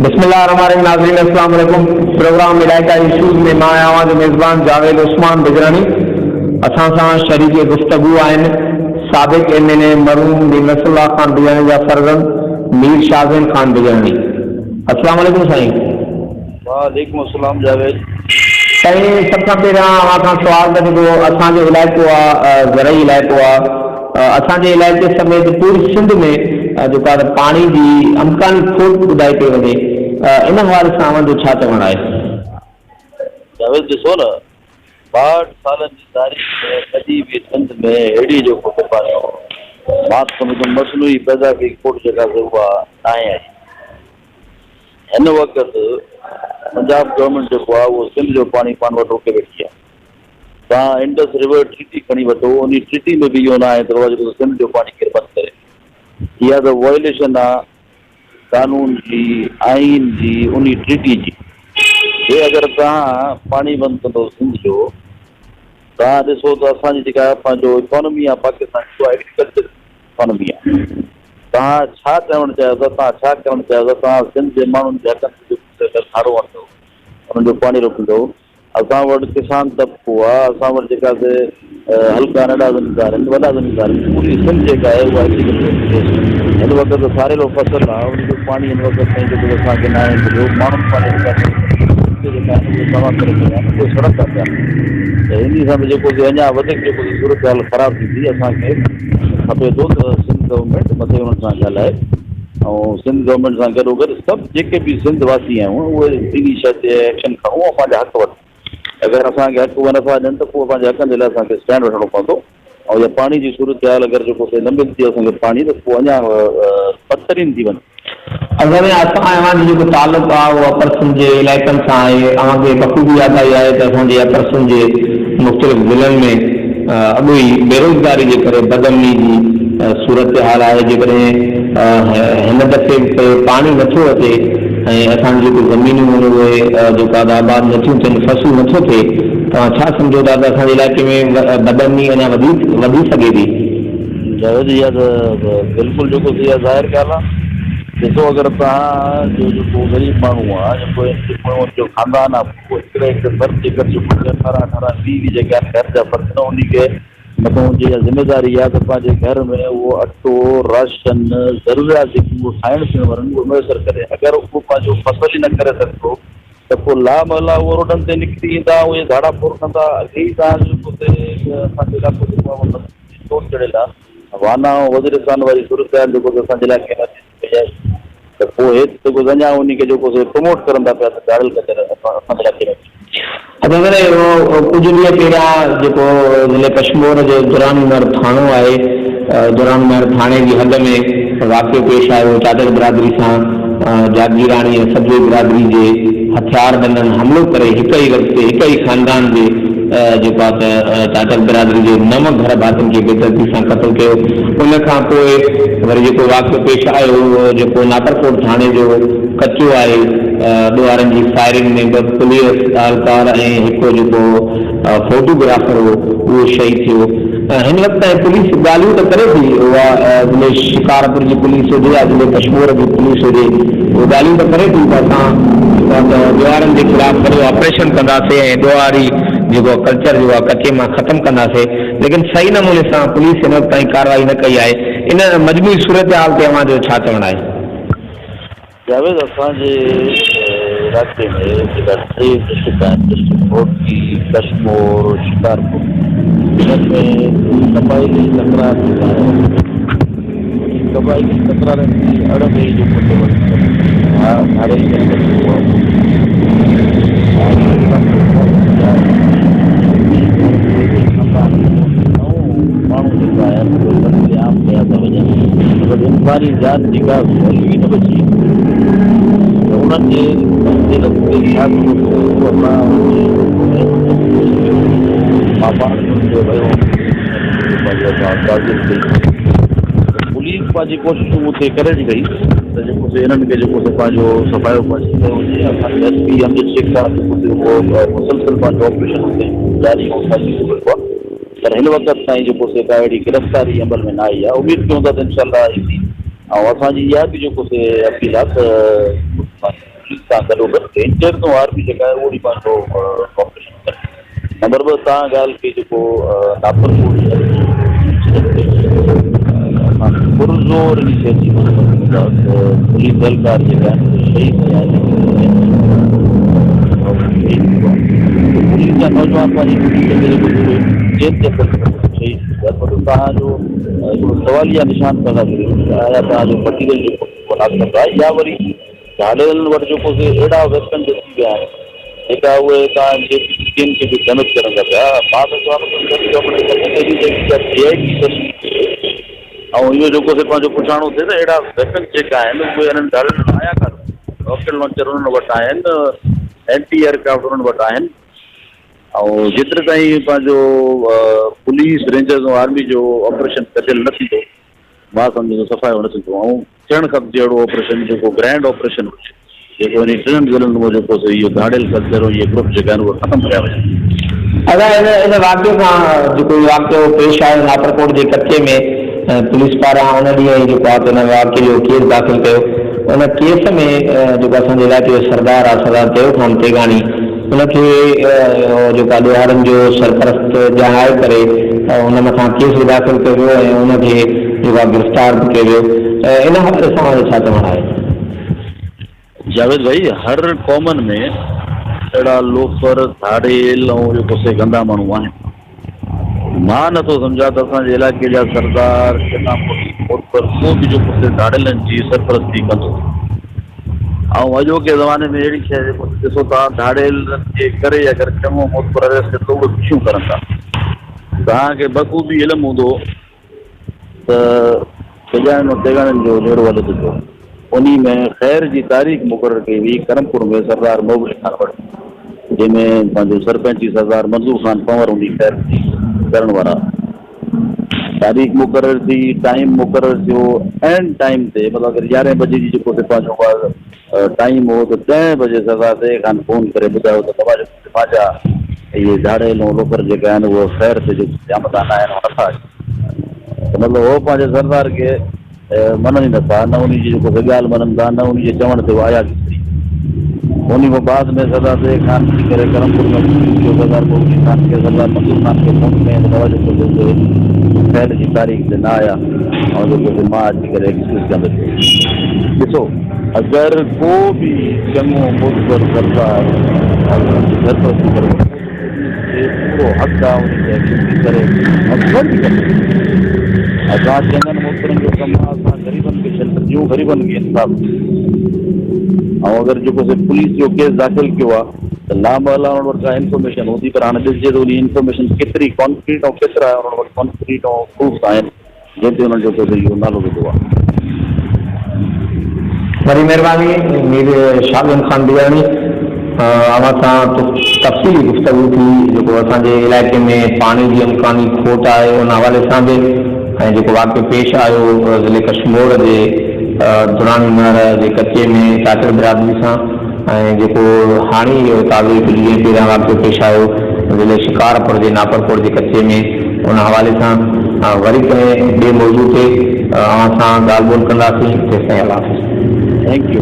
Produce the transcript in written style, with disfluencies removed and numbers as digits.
बिस्मिल्लाहिर्रहमानिर्रहीम। नाज़रीन अस्सलाम वालेकुम। प्रोग्राम इलाइक़ाई اشوز में मां आहियां जो मेज़बान जावेद उस्मान बजराणी। असां सां शरीक गुफ्तगू आहिनि साबिक़ MNA मरहूम मीर नसरुल्लाह खान बजराणी जा फर्ज़ंद मीर शाहज़ीन खान बजराणी। अस्सलाम वालेकुम साईं। वालेकुम अस्सलाम जावेद। साईं सब खां पहिरियां अव्हां खां सुवाल त जेको असांजो इलाइक़ो आहे ज़रई इलाइक़ो आहे, असांजे इलाइक़े समेत पूरी सिंध में जेका पाणी जी अमकानी खोट ॿुधाई पई वञे, इन हवाले सां अव्हां जो छा चवणु आहे? जावेद ॾिसो न, 62 सालनि जी तारीख़ में कॾहिं बि सिंध में अहिड़ी जेको मां सम्झो मसनूई पैदा कई खोट जेका उहा न आहे। हिन वक़्तु पंजाब गवर्नमेंट जेको आहे उहो सिंध जो पाणी पाण वटि रोके वेठी आहे। तव्हां इंडस रिवर ट्रीटी खणी वठो, उन ट्रीटी में बि इहो न आहे त जेको सिंध जो पाणी केरु बंदि करे। इहा त वॉयलेशन आहे कानून जी, आइन जी, उन ट्रीटी जी। हे अगरि तव्हां पाणी बंदि कंदो सिंध जो, तव्हां ॾिसो त असांजी जेका पंहिंजो इकोनॉमी आहे पाकिस्तान जो एग्रीकल्चर इकोनॉमी आहे। तव्हां छा चवणु चाहियो था, तव्हां छा करणु चाहियो था? तव्हां सिंध जे माण्हुनि जे हक़नि जो खारो वठंदो, उन्हनि जो पाणी रोकींदो। असां वटि किसान तबिको आहे, असां वटि जेका हल्का नंढा ज़मीनदार आहिनि, वॾा ज़मीनदार आहिनि, पूरी सिंध जेका आहे उहा एग्रीकल्चर। हिन वक़्तु सारेलो फसल आहे, उनजो पाणी हिन वक़्तु ताईं जेको असांखे न आहे मिलियो। माण्हुनि पंहिंजे जेका आहिनि उहे जमा करे छॾिया आहिनि, उहे सड़क था पिया। त इन सां बि जेको अञा वधीक जेको सूरत हाल ख़राबु थींदी, असांखे खपे थो त सिंध गवर्नमेंट मथे उन्हनि सां ॻाल्हाए ऐं सिंध गवर्नमेंट सां गॾोगॾु सभु जेके बि सिंध वासी आहियूं उहे इन शइ ते एक्शन खणूं ऐं पंहिंजा हक़ वठूं। अगरि असांखे हक़ नथा ॾियनि त पोइ पंहिंजे हक़नि जे लाइ असांखे स्टैंड वठिणो पवंदो। ऐं इहा पाणी जी सूरत हाल अगरि जेको न मिलंदी असांखे पाणी, त पोइ अञा बदतरीन थी वञे। असल में असां जो जेको तालुक़ु आहे उहो अपर सिंध जे इलाइक़नि सां आहे। अव्हांखे बख़ूबी यादि आई आहे त असांजे अपर सिंध जे मुख़्तलिफ़ ज़िलनि में अॻु ई बेरोज़गारी जे करे बदअमनी जी सूरत हाल आहे। जेकॾहिं हिन दफ़े पाणी नथो अचे ऐं असांजी जेको ज़मीनूं आहिनि उहे जेका आबाद नथियूं थियनि, फसल नथो थिए, तव्हां छा सम्झो था त असांजे इलाइक़े में बदअमनी अञा वधी सघे थी? जावेद इहा त बिल्कुलु जेको इहा ज़ाहिर ॻाल्हि आहे। ॾिसो, अगरि तव्हांजो जेको ग़रीब माण्हू आहे, जेको जो ख़ानदान आहे, पोइ हिकिड़े घर जेकर जेको 18 20 जेके आहिनि घर जा फर्क़ न, उनखे मतिलबु हुनजी इहा ज़िमेदारी आहे त पंहिंजे घर में उहो अटो, राशन, ज़रूरियात जेकी उहो खाइण पीअण वारनि उहो मुयसरु करे। अगरि उहो पंहिंजो फसल ई न करे सघंदो त पोइ लामहला उहो रोडनि ते निकिरी ईंदा, उहे धाड़ा फोड़ कंदा। अॻे ई तव्हांजो जेको असांजो इलाइक़ो जेको आहे चोट चढ़ियल आहे, वाना ऐं वज़ीरिस्तान वारी सूरत हाल जेको असांजे इलाइक़े में पई आहे, त पोइ हेठि जेको अञा उनखे जेको प्रमोट करनि था पिया त ॾाढल कचर असांजे इलाइक़े में। कुझु ॾींहं पहिरियां जेको ज़िले कश्मीर जो दुरानीमर थाणो आहे, दुरानीमर थाणे जी हद में वाक़ियो पेश आयो। चादर बिरादरी सां जागीराणी ऐं सॼे बिरादरी जे हथियार बंदनि हमिलो करे हिक ई वक़्तु हिक ई ख़ानदान जे जेको आहे त चादर बिरादरी जे 9 घर भातियुनि खे बेदर्दी सां क़तलु कयो। उन खां पोइ वरी जेको वाक़ियो पेश आयो उहो जेको नागरकोट थाणे जो कचो आहे, ॾोहारनि जी फायरिंग में 2 पुलिस एहलकार ऐं हिकु जेको फोटोग्राफर हो उहो शहीद थियो। हिन वक़्तु पुलिस ॻाल्हियूं त करे थी, उहा ज़िले शिकारपुर जी पुलिस हुजे या ज़िले कश्मीर जी पुलिस हुजे, उहे ॻाल्हियूं त करे थी त असां ॾोहारनि जे ख़िलाफ़ वरी ऑपरेशन कंदासीं ऐं ॾोहारी जेको कल्चर जो आहे कचे मां ख़तमु कंदासीं। लेकिन सही नमूने सां पुलिस हिन वक़्तु ताईं कार्रवाई न कई आहे। इन मजमूई सूरत हाल ते अव्हांजो छा चवणु आहे? जावेद, असांजे इलाइक़े में जेका 3 डिस्ट्रिक्ट आहिनि, डिस्ट्रिक्ट कोटकी, कश्मीर, शिकारपुर, हिननि में कबाइली तकरारनि जी अड़ में जेको माण्हू जेका आहिनि आम कया था वञनि, मतिलबु इंसानी जान जेका ई न बची। त उन्हनि जे छा पुलिस पंहिंजी कोशिशूं हुते करे थी गई त जेको हिननि खे जेको पंहिंजो सफ़ायो कयो हुजे। असांजे SP अमृत शेख साहब जेको मुसलसल पंहिंजो ऑपरेशन हुते जारी आहे, पर हिन वक़्तु ताईं जेको का अहिड़ी गिरफ़्तारी अमल में न आई आहे। उमेदु कयूं था त इनशाअल्लाह ईंदी। ऐं असांजी इहा बि जेको अपील आहे त पुलिस सां गॾोगॾु रेंजर जो आर्मी जेका आहे उहो बि पंहिंजो ऑपरेशन करे। नंबर 2 तव्हां ॻाल्हि कई जेको नापरकोट पुरज़ोर इनिशिएटिव पुलिस एहलकार जेका आहिनि शहीद थिया आहिनि। पुलिस जा नौजवान पंहिंजी जेल जे शहीद थिया पर तव्हांजो हिकिड़ो सवालिया निशान पैदा कयो आया तव्हांजो मटीरियल जेको मुनासिब आहे या वरी झाड़ियल वटि जेको अहिड़ा वेपन जो थी विया आहिनि जेका उहे तव्हांजे टीम खे बि डैमेज करण था पिया। ऐं इहो जेको पंहिंजो पुछाणो थिए त अहिड़ा वेपन जेका आहिनि उहे हिननि झाड़ियल आया कान। रॉकेट लॉन्चर उन्हनि वटि आहिनि, एंटी एयरक्राफ्ट उन्हनि वटि आहिनि। ऐं जेतिरे ताईं पंहिंजो पुलिस रेंजर्स ऐं आर्मी जो ऑपरेशन कटियल न थींदो मां सम्झो सफ़ायो न थींदो। ऐं थियणु खपजे अहिड़ो ऑपरेशन जेको ग्रैंड ऑपरेशन हुजे जेको इन टिनि ज़िलनि में जेको इहो धाड़ियल कल्चर इहे ग्रुप जेका आहिनि उहे ख़तमु कया वञनि। अगरि इन वाक़िए खां जेको वाक़ियो पेश आहे नापरकोट जे कचे में पुलिस पारां उन ॾींहुं जेको आहे हिन वाक़िए जो केस दाख़िल कयो। उन केस में जेको असांजे इलाइक़े जो सरदार आहे सरदार टेऊखान तेगाणी उनखे जेका ॾोहारनि जो सरपरस्त ॼाणाए करे उन मथां केस दाख़िल कयो वियो ऐं उनखे जेको आहे गिरफ़्तार बि कयो वियो। इन हवाले सां छा चवणु आहे? जावेद भाई हर कॉमन में अहिड़ा लोफर धाड़ेल ऐं जेको से गंदा माण्हू आहिनि। मां नथो सम्झा त असांजे इलाइक़े जा सरदार पर को बि जेको से धाड़ेलनि जी सरपरस्ती कंदो। ऐं अॼोके ज़माने में अहिड़ी शइ जेको ॾिसो था धाड़ेलनि जे करे अगरि चङो मोतबर अरेस्ट थिए उहे ख़ुशियूं करनि था। तव्हांखे बख़ूबी इल्मु हूंदो त सॼाॻ तेगाणियुनि जो जहिड़ो हले थो उन में ख़ैर जी तारीख़ मुक़ररु कई हुई करमपुर में सरदार मोगली खान वटि जंहिंमें पंहिंजो सरपंची सरदार मंज़ूर ख़ान पंवर हूंदी ख़ैर करण वारा। तारीख़ मुक़ररु थी, टाइम मुक़ररु थियो, एंड टाइम ते मतिलबु अगरि 11 बजे जी जेको पंहिंजो टाइम हो त 10 बजे सरदार ते खान फ़ोन करे ॿुधायो त पंहिंजा इहे झाड़ेल ऐं लोकर जेका आहिनि उहे ख़ैर ते जेको जामदान आहिनि नथा अचनि। मतिलबु उहो पंहिंजे सरदार खे मननि नथा, न उन जी जेको ॻाल्हि मञनि था, न उन जे चवण ते आया केतिरी। उन खां बाद में सरदार ते खान थी करे करमपुर में सरदार मोगली खान खे सरदार मंज़ूर खान खे फ़ोन कयईं त जेको ख़ैर जी तारीख़ ते न आया ऐं जेको मां अची करे एक्सक्यूज़ कंदुसि। ॾिसो अगरि को बि चङो मुतबर सरदार सरपरस्ती करे पूरो हक़ आहे उनखे एक्सक्यूज़ करे ऐं कंदो। असां चङनि मुतरनि जो कमु आहे असां ग़रीबनि खे शेल्टर ॾियूं, ग़रीबनि खे इंसाफ़। ऐं अगरि जेको पुलिस जो केस दाख़िल कयो आहे त लामहला उन्हनि वटि का इंफॉर्मेशन हूंदी पर हाणे ॾिसजे त उन इंफॉर्मेशन केतिरी कॉन्क्रीट ऐं केतिरा उन्हनि वटि कॉन्क्रीट ऐं प्रूफ आहिनि जंहिं ते उन्हनि जो इहो नालो विधो आहे। वरी महिरबानी मीर शाहज़ीन खान बजराणी अवां सां तफ़सीली गुफ़्तगू थी जेको असांजे इलाइक़े में पाणी जी इम्कानी खोट आहे उन हवाले सां बि ऐं जेको वाक़ियो पेश आयो ज़िले कश्मीर जे दुरानी नहर जे कचे में चाचड़ बिरादरी सां ऐं जेको हाणे इहो ताज़ो कुझु ॾींहं पहिरियां वाक़ियो पेश आयो ज़िले शिकारपुर जे नापरकोट जे कचे में उन हवाले सां वरी कंहिं ॿिए मौज़ू ते अव्हां सां ॻाल्हि ॿोल कंदासीं। तेसिताईं अल्लाह हाफ़िज़। Thank U.